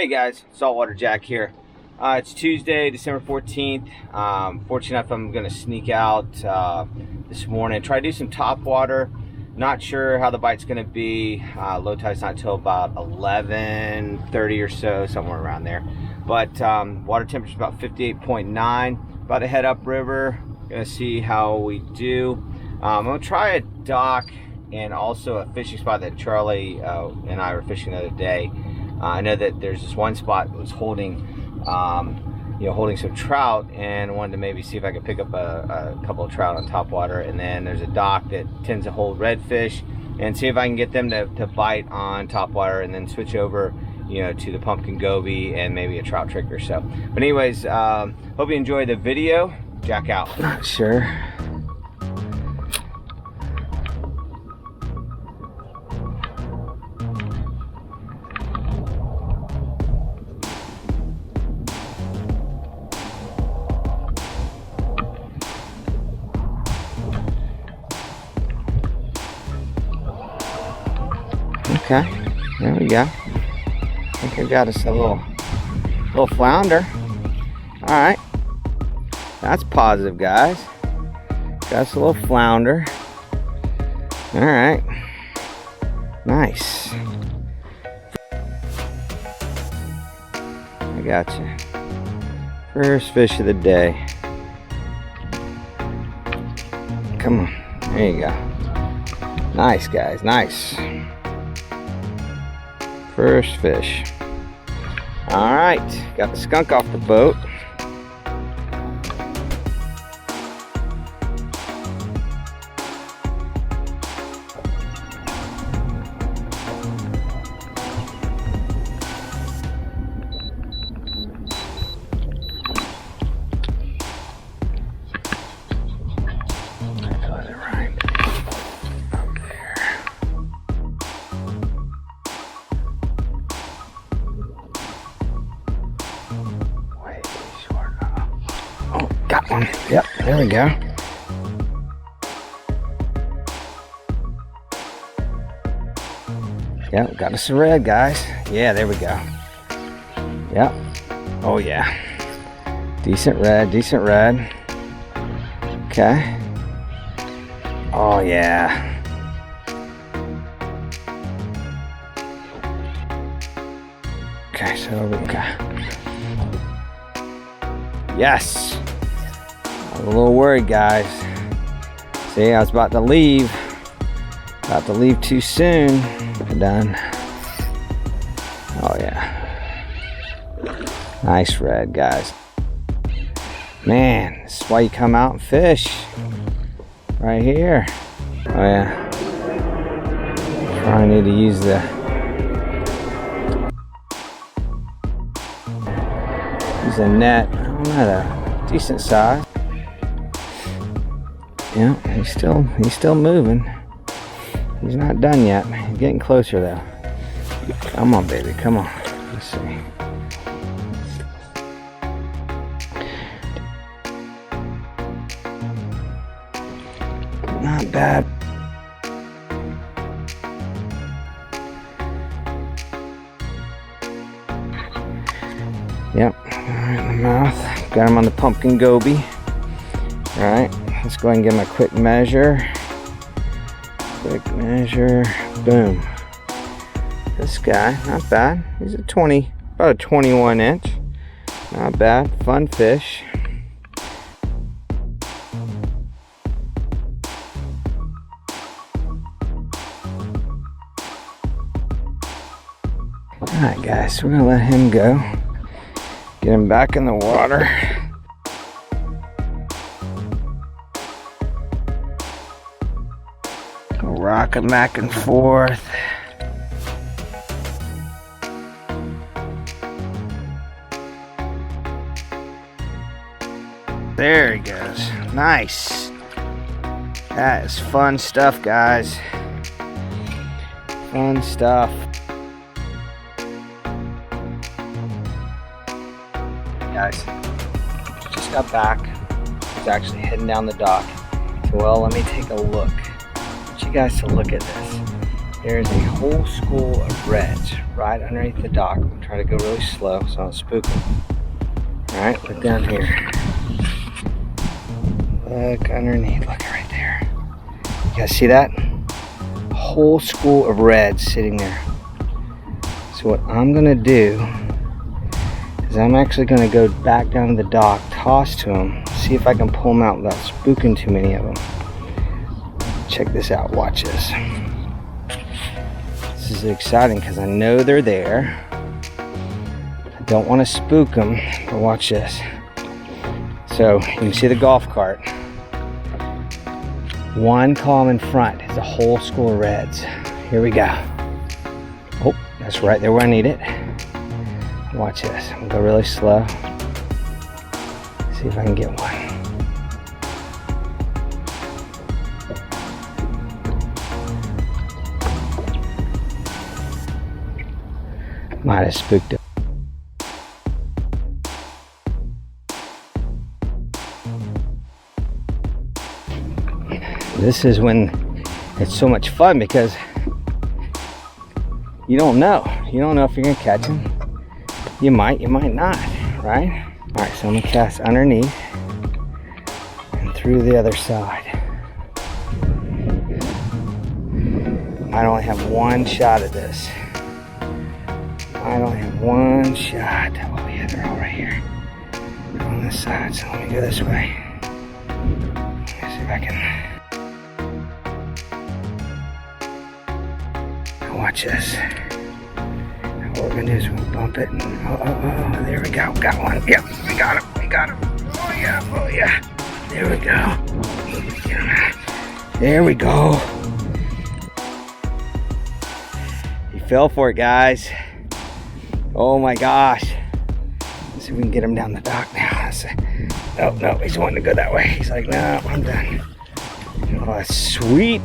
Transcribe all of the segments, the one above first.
Hey guys, Saltwater Jack here. It's Tuesday, December 14th. Fortunate enough, I'm going to sneak out this morning, try to do some top water. Not sure how the bite's going to be. Low tide's not till about 11:30 or so, somewhere around there. But water temperature is about 58.9. About to head upriver. Going to see how we do. I'm going to try a dock and also a fishing spot that Charlie and I were fishing the other day. I know that there's this one spot that was holding, holding some trout, and wanted to maybe see if I could pick up a couple of trout on top water. And then there's a dock that tends to hold redfish, and see if I can get them to bite on top water, and then switch over, to the pumpkin goby and maybe a trout trick or so. But anyways, hope you enjoy the video. Jack out. Not sure. Okay, there we go. I think I got us a little flounder. All right, that's positive, guys. Got us a little flounder. All right, nice. I got you. First fish of the day. Come on, there you go. Nice, guys, nice. First fish. All right, got the skunk off the boat. Got one. Yep, there we go. Yep, got us a red, guys. Yeah, there we go. Yep. Oh yeah. Decent red, decent red. Okay. Oh yeah. Okay, so we got. Yes. I'm a little worried, guys. See, I was about to leave. About to leave too soon. Done. Oh yeah. Nice red, guys. Man, this is why you come out and fish. Right here. Oh yeah. Probably need to use a net. I'm at a decent size. Yeah, he's still moving. He's not done yet. He's getting closer though. Come on, baby, come on. Let's see. Not bad. Yep, right in the mouth. Got him on the pumpkin goby. All right. Let's go ahead and give him a quick measure. Quick measure. Boom. This guy, not bad. He's about a 21 inch. Not bad. Fun fish. Alright, guys, so we're gonna let him go. Get him back in the water. Rocking back and forth. There he goes. Nice. That is fun stuff, guys. Fun stuff. Guys, just got back. He's actually heading down the dock. So, well, let me take a look. You guys to look at this. There's a whole school of reds right underneath the dock. I'm trying to go really slow so I don't spook them. Alright, look down here. Look underneath, look right there. You guys see that? A whole school of reds sitting there. So what I'm gonna do is I'm actually gonna go back down to the dock, toss to them, see if I can pull them out without spooking too many of them. Check this out, watch this. This is exciting because I know they're there. I don't want to spook them, but watch this. So you can see the golf cart. One column in front is a whole school of reds. Here we go. Oh, that's right there where I need it. Watch this. I'm gonna go really slow. See if I can get one. Might have spooked it. This is when it's so much fun because you don't know. You don't know if you're gonna catch them. You might not, right? All right, so I'm gonna cast underneath and through the other side. I only have one shot at this. I only have one shot. Oh yeah, they're all right here. They're on this side, so let me go this way. Let's see if I can. Now watch this. Now what we're gonna do is we'll bump it. And, oh, there we go. Got one. Yep, we got him. We got him. Oh yeah. There we go. There we go. He fell for it, guys. Oh my gosh. Let's see if we can get him down the dock now. No, he's wanting to go that way. He's like, no, I'm done. Oh, that's sweet.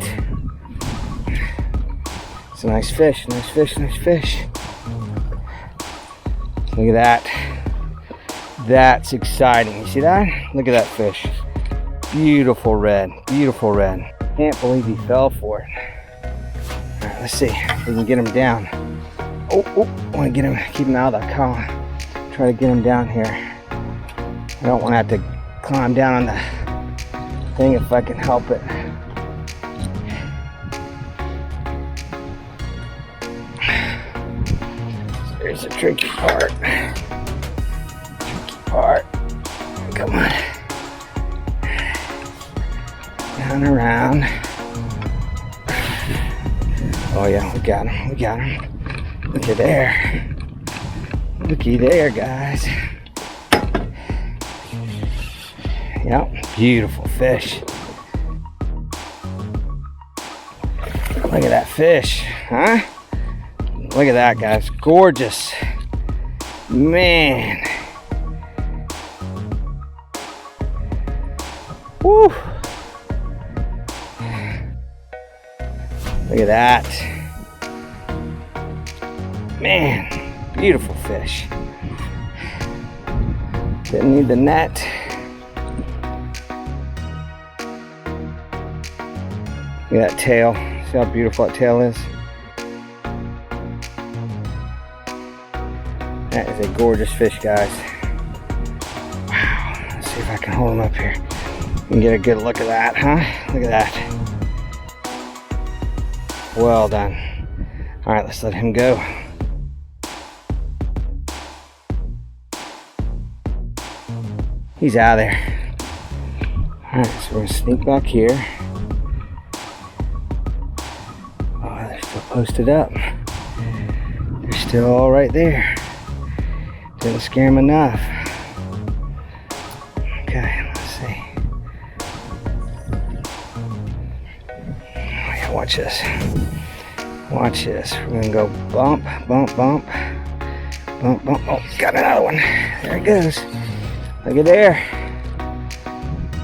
It's a nice fish, nice fish. Look at that. That's exciting. You see that? Look at that fish. Beautiful red. Can't believe he fell for it. All right, let's see if we can get him down. Oh, I want to get him, keep him out of that column. Try to get him down here. I don't want to have to climb down on the thing if I can help it. Here's the tricky part. Come on. Down around. Oh yeah, we got him. Looky there, guys. Yep, beautiful fish. Look at that fish, huh? Look at that, guys. Gorgeous. Man. Woo. Look at that. Man, beautiful fish. Didn't need the net. Look at that tail. See how beautiful that tail is? That is a gorgeous fish, guys. Wow. Let's see if I can hold him up here. You can get a good look at that, huh? Look at that. Well done. All right, let's let him go. He's out of there. All right, so we're gonna sneak back here. Oh, they're still posted up. They're still all right there. Didn't scare them enough. Okay, let's see. Oh yeah, watch this. Watch this. We're gonna go bump, bump, bump, bump, bump. Oh, got another one. There it goes. Look at there.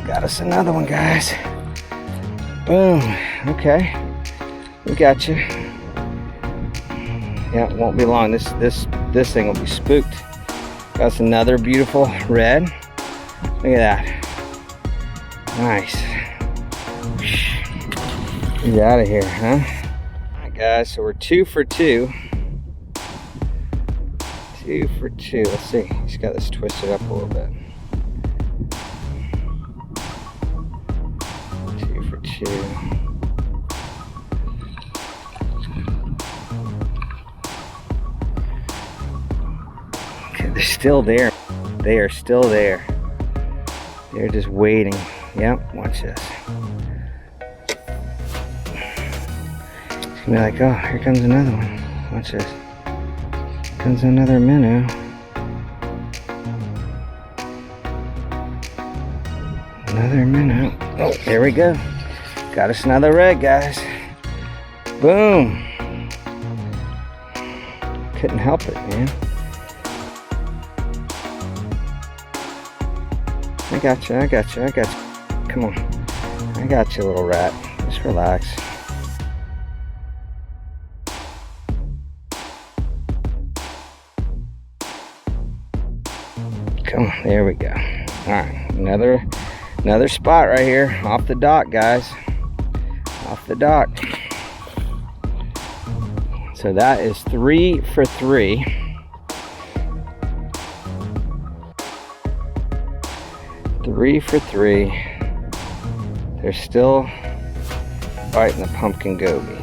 Got us another one, guys. Boom. Okay. We got you. Yeah, it won't be long. This thing will be spooked. Got us another beautiful red. Look at that. Nice. He's out of here, huh? All right, right, guys, so we're 2 for 2. 2 for 2. Let's see. He's got this twisted up a little bit. 2 for 2. Okay, they're still there. They are still there. They're just waiting. Yep, watch this. It's gonna be like, oh, here comes another one. Watch this. Here comes another minnow. Another minnow. Oh, there we go. Got us another red, guys. Boom. Couldn't help it, man. I got you, I got you, I got you. Come on. I got you, little rat. Just relax. Come on, there we go. Alright, another spot right here. Off the dock, guys. Off the dock. So that is 3 for 3. 3 for 3. They're still biting the pumpkin goby.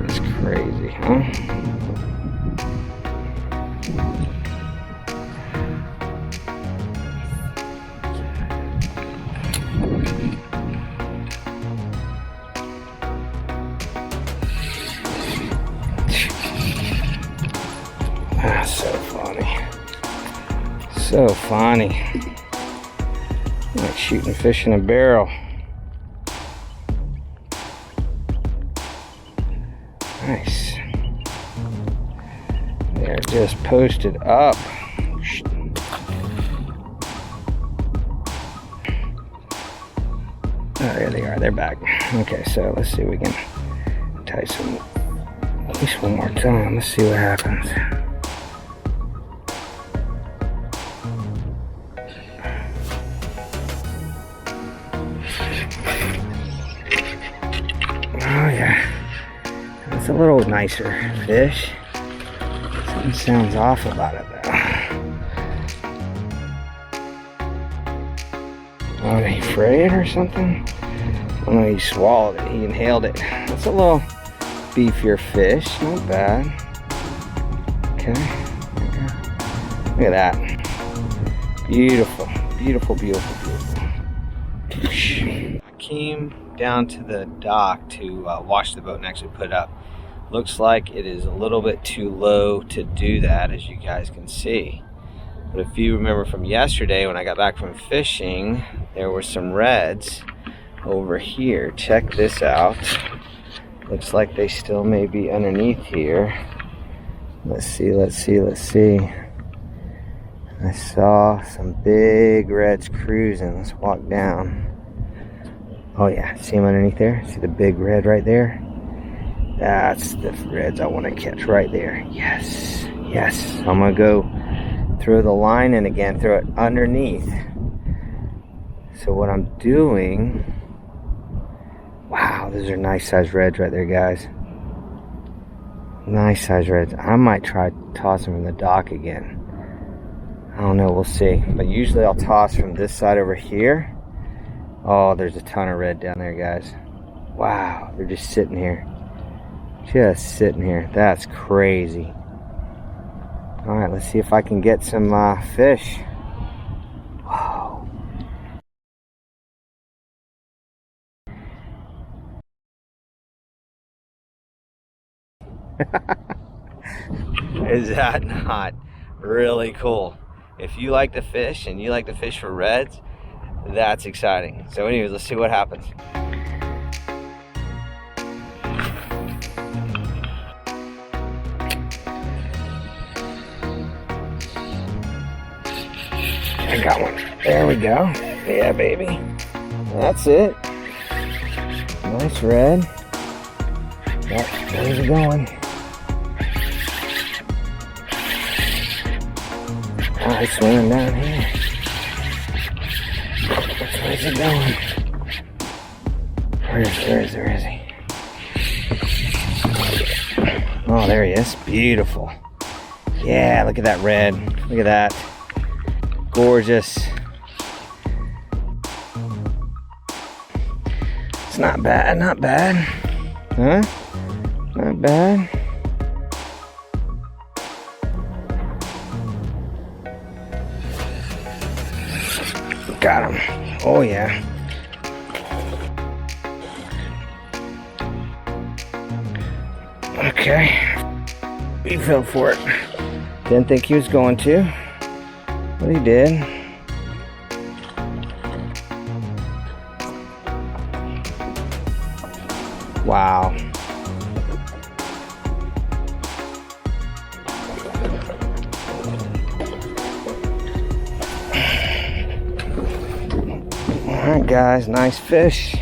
That's crazy, huh? That's so funny. So funny. Like shooting fish in a barrel. Nice. They're just posted up. Oh, there they are. They're back. Okay, so let's see if we can tie some at least one more time. Let's see what happens. Oh yeah, that's a little nicer fish. Something sounds off about it though. Oh, he frayed or something? Oh no, he swallowed it. He inhaled it. That's a little beefier fish. Not bad. Okay. Look at that. Beautiful, beautiful, beautiful, beautiful. I came down to the dock to wash the boat and actually put it up. Looks like it is a little bit too low to do that, as you guys can see. But if you remember from yesterday when I got back from fishing, there were some reds over here. Check this out. Looks like they still may be underneath here. Let's see, let's see, let's see. I saw some big reds cruising. Let's walk down. Oh yeah, see them underneath there? See the big red right there? That's the reds I want to catch right there. Yes, yes. I'm gonna go throw the line in again, throw it underneath. So what I'm doing, wow, those are nice size reds right there, guys. Nice size reds. I might try tossing from the dock again. I don't know, we'll see. But usually I'll toss from this side over here. Oh, there's a ton of red down there, guys. Wow, they're just sitting here. Just sitting here. That's crazy. Alright, let's see if I can get some fish. Wow. Is that not really cool? If you like to fish and you like to fish for reds, that's exciting. So anyways, let's see what happens. I got one. There we go. Yeah, baby. That's it. Nice red. Yep, where's it going? Oh, it's swimming down here. Where's it going? Where is he? Oh, there he is. Beautiful. Yeah, look at that red. Look at that. Gorgeous. It's not bad, not bad. Huh? Not bad. Got him. Oh yeah. Okay. He fell for it. Didn't think he was going to, but he did. Wow. Alright guys, nice fish.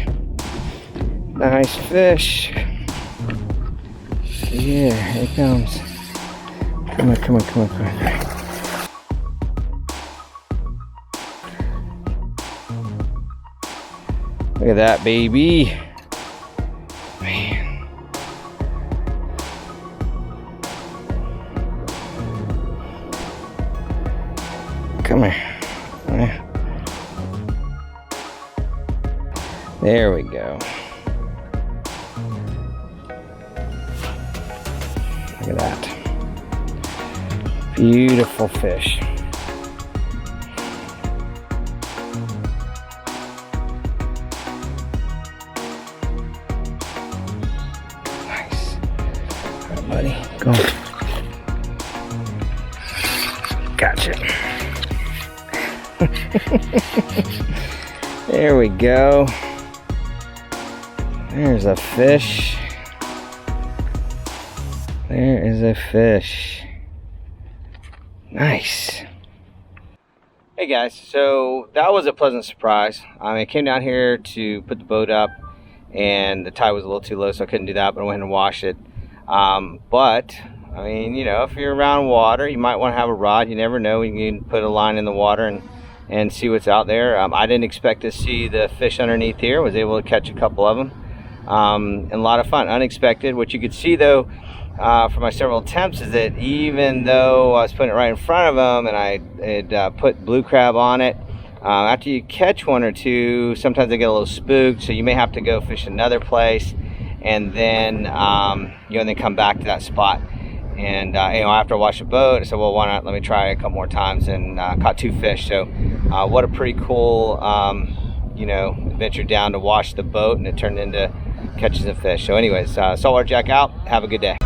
Nice fish. Yeah, here it comes. Come on, come on, come on, come on. Look at that, baby. Man. Come here. Come here. There we go. Look at that. Beautiful fish. Nice. All right, buddy. Go. Gotcha. There we go. There's a fish. There is a fish. Nice. Hey guys, so that was a pleasant surprise. I came down here to put the boat up and the tide was a little too low, so I couldn't do that, but I went and washed it. But I mean, you know, if you're around water, you might want to have a rod. You never know. You can put a line in the water and see what's out there. I didn't expect to see the fish underneath here. Was able to catch a couple of them. And a lot of fun, unexpected. What you could see though, for my several attempts, is that even though I was putting it right in front of them and I had put blue crab on it, after you catch one or two, sometimes they get a little spooked, so you may have to go fish another place and then you know, then come back to that spot. And you know, after I washed the boat, I said, well, why not let me try a couple more times, and caught 2 fish. So what a pretty cool you know, adventure down to wash the boat, and it turned into catching some fish. So anyways, saltwater Jack out. Have a good day.